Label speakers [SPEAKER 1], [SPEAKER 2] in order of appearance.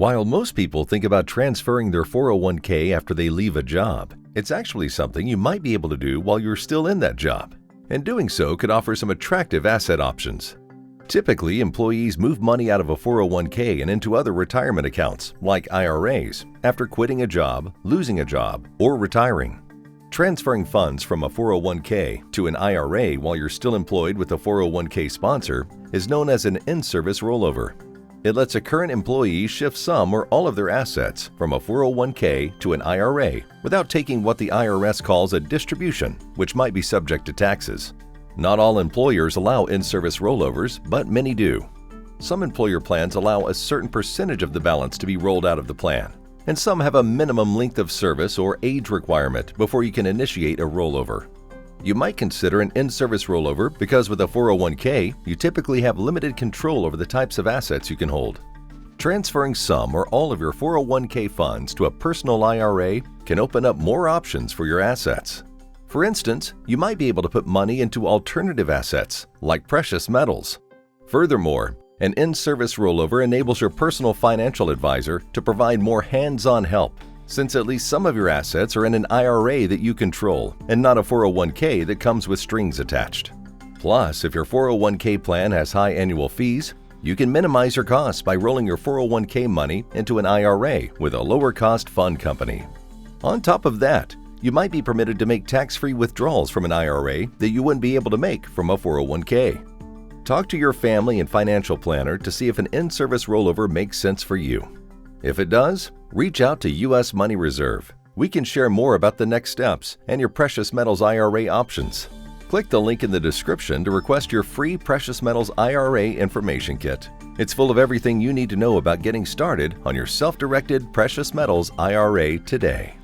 [SPEAKER 1] While most people think about transferring their 401k after they leave a job, it's actually something you might be able to do while you're still in that job, and doing so could offer some attractive asset options. Typically, employees move money out of a 401k and into other retirement accounts, like IRAs, after quitting a job, losing a job, or retiring. Transferring funds from a 401k to an IRA while you're still employed with a 401k sponsor is known as an in-service rollover. It lets a current employee shift some or all of their assets from a 401k to an IRA without taking what the IRS calls a distribution, which might be subject to taxes. Not all employers allow in-service rollovers, but many do. Some employer plans allow a certain percentage of the balance to be rolled out of the plan, and some have a minimum length of service or age requirement before you can initiate a rollover. You might consider an in-service rollover because with a 401k, you typically have limited control over the types of assets you can hold. Transferring some or all of your 401k funds to a personal IRA can open up more options for your assets. For instance, you might be able to put money into alternative assets, like precious metals. Furthermore, an in-service rollover enables your personal financial advisor to provide more hands-on help, since at least some of your assets are in an IRA that you control and not a 401k that comes with strings attached. Plus, if your 401k plan has high annual fees, you can minimize your costs by rolling your 401k money into an IRA with a lower-cost fund company. On top of that, you might be permitted to make tax-free withdrawals from an IRA that you wouldn't be able to make from a 401k. Talk to your family and financial planner to see if an in-service rollover makes sense for you. If it does, reach out to U.S. Money Reserve. We can share more about the next steps and your precious metals IRA options. Click the link in the description to request your free Precious Metals IRA information kit. It's full of everything you need to know about getting started on your self-directed Precious Metals IRA today.